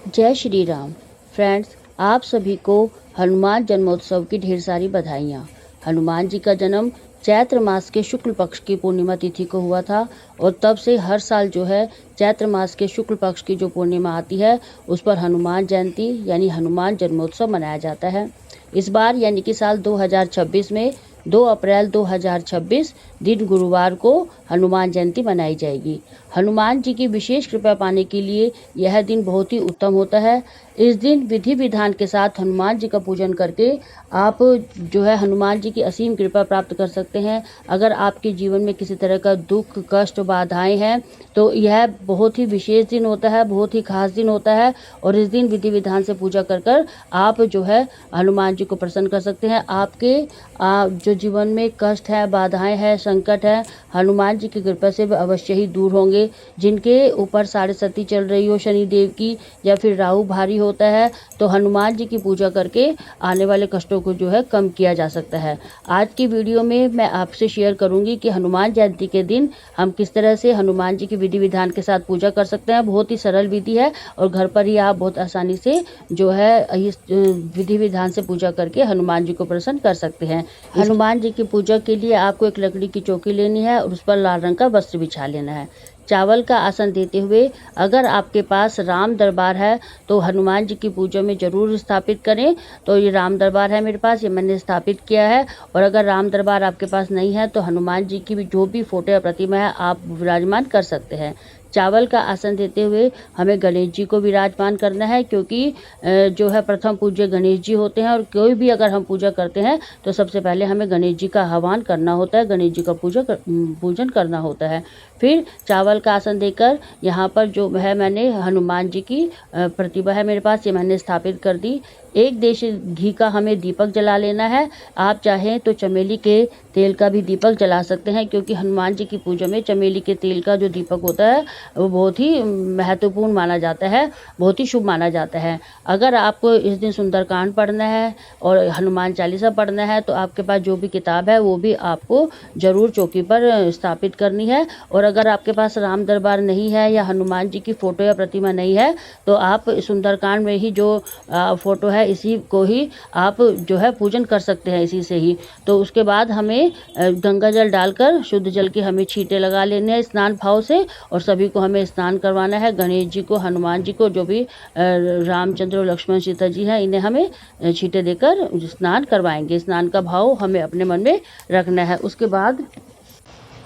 जय श्री राम। फ्रेंड्स, आप सभी को हनुमान जन्मोत्सव की ढेर सारी बधाइयाँ। हनुमान जी का जन्म चैत्र मास के शुक्ल पक्ष की पूर्णिमा तिथि को हुआ था और तब से हर साल जो है चैत्र मास के शुक्ल पक्ष की जो पूर्णिमा आती है उस पर हनुमान जयंती यानी हनुमान जन्मोत्सव मनाया जाता है। इस बार यानी कि साल 2026 में 2 अप्रैल 2026 दिन गुरुवार को हनुमान जयंती मनाई जाएगी। हनुमान जी की विशेष कृपा पाने के लिए यह दिन बहुत ही उत्तम होता है। इस दिन विधि विधान के साथ हनुमान जी का पूजन करके आप जो है हनुमान जी की असीम कृपा प्राप्त कर सकते हैं। अगर आपके जीवन में किसी तरह का दुख, कष्ट, बाधाएं हैं तो यह बहुत ही विशेष दिन होता है, बहुत ही खास दिन होता है और इस दिन विधि विधान से पूजा कर कर आप जो है हनुमान जी को प्रसन्न कर सकते हैं। आपके जो जीवन में कष्ट है, बाधाएं हैं, संकट है, हनुमान जी की कृपा से अवश्य ही दूर होंगे। जिनके ऊपर साढ़े सती चल रही हो शनि देव की या फिर राहु भारी होता है तो हनुमान जी की पूजा करके आने वाले कष्टों को जो है कम किया जा सकता है। आज की वीडियो में मैं आपसे शेयर करूंगी कि हनुमान जयंती के दिन हम किस तरह से हनुमान जी की विधि विधान के साथ पूजा कर सकते हैं। बहुत ही सरल विधि है और घर पर ही आप बहुत आसानी से जो है इस विधि विधान से पूजा करके हनुमान जी को प्रसन्न कर सकते हैं। हनुमान जी की पूजा के लिए आपको एक लकड़ी की चौकी लेनी है और उस पर लाल रंग का वस्त्र बिछा लेना है। चावल का आसन देते हुए अगर आपके पास राम दरबार है तो हनुमान जी की पूजा में ज़रूर स्थापित करें। तो ये राम दरबार है मेरे पास, ये मैंने स्थापित किया है। और अगर राम दरबार आपके पास नहीं है तो हनुमान जी की भी जो भी फोटो या प्रतिमा है आप विराजमान कर सकते हैं। चावल का आसन देते हुए हमें गणेश जी को विराजमान करना है क्योंकि जो है प्रथम पूज्य गणेश जी होते हैं और कोई भी अगर हम पूजा करते हैं तो सबसे पहले हमें गणेश जी का आह्वान करना होता है, गणेश जी का पूजन करना होता है। फिर चावल का आसन देकर यहाँ पर जो है मैंने हनुमान जी की प्रतिमा है मेरे पास, ये मैंने स्थापित कर दी। एक देशी घी का हमें दीपक जला लेना है। आप चाहें तो चमेली के तेल का भी दीपक जला सकते हैं क्योंकि हनुमान जी की पूजा में चमेली के तेल का जो दीपक होता है वो बहुत ही महत्वपूर्ण माना जाता है, बहुत ही शुभ माना जाता है। अगर आपको इस दिन सुंदरकांड पढ़ना है और हनुमान चालीसा पढ़ना है तो आपके पास जो भी किताब है वो भी आपको ज़रूर चौकी पर स्थापित करनी है। और अगर आपके पास राम दरबार नहीं है या हनुमान जी की फ़ोटो या प्रतिमा नहीं है तो आप सुंदरकांड में ही जो फ़ोटो है इसी को ही आप जो है पूजन कर सकते हैं इसी से ही। तो उसके बाद हमें गंगा जल डालकर शुद्ध जल के हमें छींटे लगा लेने हैं स्नान भाव से और सभी को हमें स्नान करवाना है। गणेश जी को, हनुमान जी को, जो भी रामचंद्र और लक्ष्मण सीता जी हैं इन्हें हमें छींटे देकर स्नान करवाएंगे। स्नान का भाव हमें अपने मन में रखना है। उसके बाद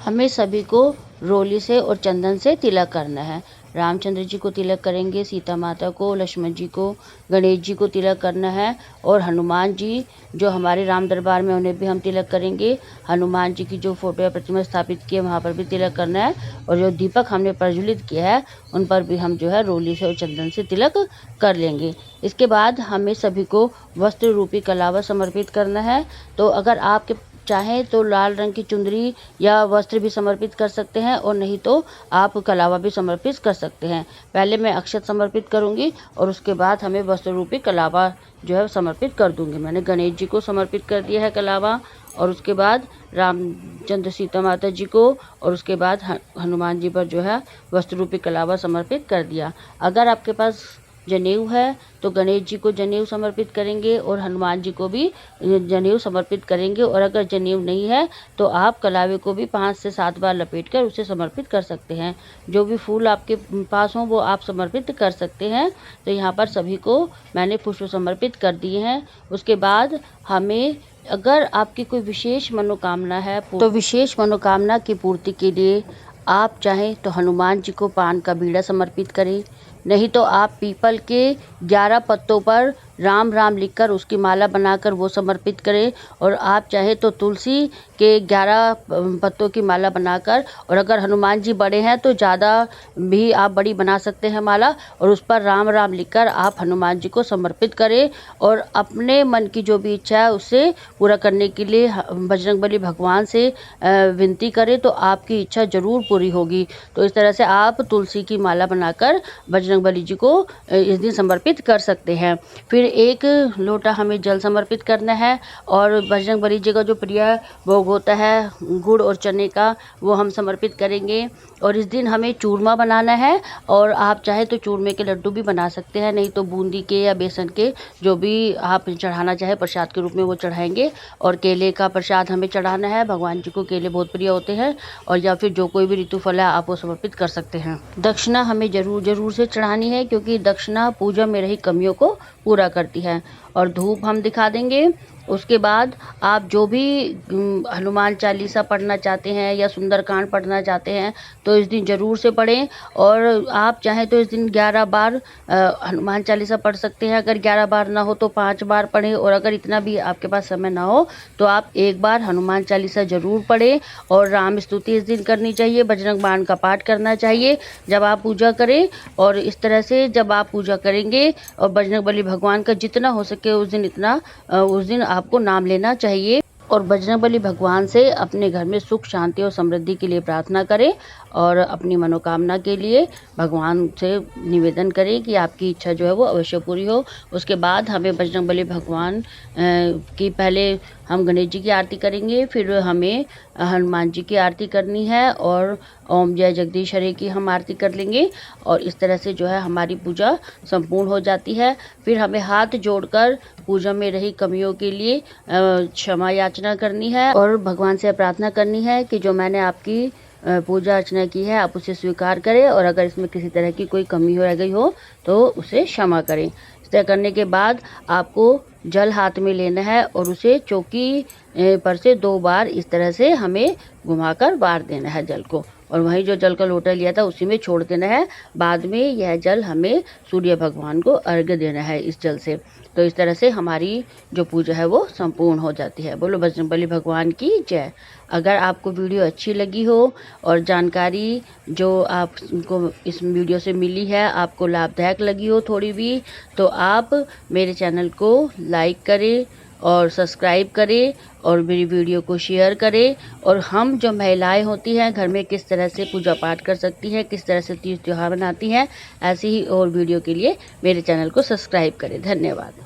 हमें सभी को रोली से और चंदन से तिलक करना है। रामचंद्र जी को तिलक करेंगे, सीता माता को, लक्ष्मण जी को, गणेश जी को तिलक करना है और हनुमान जी जो हमारे राम दरबार में उन्हें भी हम तिलक करेंगे। हनुमान जी की जो फोटो या प्रतिमा स्थापित की है वहाँ पर भी तिलक करना है और जो दीपक हमने प्रज्वलित किया है उन पर भी हम जो है रोली से और चंदन से तिलक कर लेंगे। इसके बाद हमें सभी को वस्त्र रूपी कलावा समर्पित करना है। तो अगर आपके चाहें तो लाल रंग की चुंदरी या वस्त्र भी समर्पित कर सकते हैं और नहीं तो आप कलावा भी समर्पित कर सकते हैं। पहले मैं अक्षत समर्पित करूंगी और उसके बाद हमें वस्त्र रूपी कलावा जो है समर्पित कर दूंगी। मैंने गणेश जी को समर्पित कर दिया है कलावा और उसके बाद रामचंद्र सीता माता जी को और उसके बाद हनुमान जी पर जो है वस्त्र रूपी कलावा समर्पित कर दिया। अगर आपके पास जनेऊ है तो गणेश जी को जनेऊ समर्पित करेंगे और हनुमान जी को भी जनेऊ समर्पित करेंगे। और अगर जनेऊ नहीं है तो आप कलावे को भी 5 से 7 बार लपेटकर उसे समर्पित कर सकते हैं। जो भी फूल आपके पास हों वो आप समर्पित कर सकते हैं। तो यहाँ पर सभी को मैंने पुष्प समर्पित कर दिए हैं। उसके बाद हमें अगर आपकी कोई विशेष मनोकामना है तो विशेष मनोकामना की पूर्ति के लिए आप चाहें तो हनुमान जी को पान का बीड़ा समर्पित करें, नहीं तो आप पीपल के 11 पत्तों पर राम राम लिखकर उसकी माला बनाकर वो समर्पित करें। और आप चाहे तो तुलसी के 11 पत्तों की माला बनाकर, और अगर हनुमान जी बड़े हैं तो ज़्यादा भी आप बड़ी बना सकते हैं माला, और उस पर राम राम लिखकर आप हनुमान जी को समर्पित करें। और अपने मन की जो भी इच्छा है उससे पूरा करने के लिए बजरंगबली भगवान से विनती करें तो आपकी इच्छा ज़रूर पूरी होगी। तो इस तरह से आप तुलसी की माला बनाकर बजरंगबली जी को इस दिन समर्पित कर सकते हैं। फिर 1 लोटा हमें जल समर्पित करना है और बजरंगबली जी का जो प्रिय भोग होता है गुड़ और चने का, वो हम समर्पित करेंगे। और इस दिन हमें चूरमा बनाना है, और आप चाहे तो चूरमे के लड्डू भी बना सकते हैं, नहीं तो बूंदी के या बेसन के, जो भी आप चढ़ाना चाहे प्रसाद के रूप में वो चढ़ाएंगे। और केले का प्रसाद हमें चढ़ाना है, भगवान जी को केले बहुत प्रिय होते हैं, और या फिर जो कोई भी ऋतु फल है आप वो समर्पित कर सकते हैं। दक्षिणा हमें जरूर से चढ़ानी है, क्योंकि दक्षिणा पूजा में रही कमियों को पूरा करती है। और धूप हम दिखा देंगे। उसके बाद आप जो भी हनुमान चालीसा पढ़ना चाहते हैं या सुंदरकांड पढ़ना चाहते हैं तो इस दिन ज़रूर से पढ़ें। और आप चाहें तो इस दिन 11 बार हनुमान चालीसा पढ़ सकते हैं। अगर 11 बार ना हो तो 5 बार पढ़ें, और अगर इतना भी आपके पास समय ना हो तो आप 1 बार हनुमान चालीसा ज़रूर पढ़ें। और राम स्तुति इस दिन करनी चाहिए, बजरंग बाण का पाठ करना चाहिए जब आप पूजा करें। और इस तरह से जब आप पूजा करेंगे और बजरंगबली भगवान का जितना हो सके उस दिन आपको नाम लेना चाहिए। और बजरंगबली भगवान से अपने घर में सुख शांति और समृद्धि के लिए प्रार्थना करें, और अपनी मनोकामना के लिए भगवान से निवेदन करें कि आपकी इच्छा जो है वो अवश्य पूरी हो। उसके बाद हमें बजरंगबली भगवान की पहले हम गणेश जी की आरती करेंगे, फिर हमें हनुमान जी की आरती करनी है, और ओम जय जगदीश हरे की हम आरती कर लेंगे। और इस तरह से जो है हमारी पूजा संपूर्ण हो जाती है। फिर हमें हाथ जोड़कर पूजा में रही कमियों के लिए क्षमा याचना करनी है, और भगवान से प्रार्थना करनी है कि जो मैंने आपकी पूजा अर्चना की है आप उसे स्वीकार करें, और अगर इसमें किसी तरह की कोई कमी रह गई हो तो उसे क्षमा करें। इस तरह करने के बाद आपको जल हाथ में लेना है, और उसे चौकी पर से 2 बार इस तरह से हमें घुमाकर बार देना है जल को, और वहीं जो जल का लोटा लिया था उसी में छोड़ देना है। बाद में यह जल हमें सूर्य भगवान को अर्घ्य देना है इस जल से। तो इस तरह से हमारी जो पूजा है वो संपूर्ण हो जाती है। बोलो बजरंगबली भगवान की जय। अगर आपको वीडियो अच्छी लगी हो और जानकारी जो आपको इस वीडियो से मिली है आपको लाभदायक लगी हो थोड़ी भी, तो आप मेरे चैनल को लाइक करें और सब्सक्राइब करें, और मेरी वीडियो को शेयर करें। और हम जो महिलाएं होती हैं घर में किस तरह से पूजा पाठ कर सकती हैं, किस तरह से तीज त्योहार मनाती हैं, ऐसी ही और वीडियो के लिए मेरे चैनल को सब्सक्राइब करें। धन्यवाद।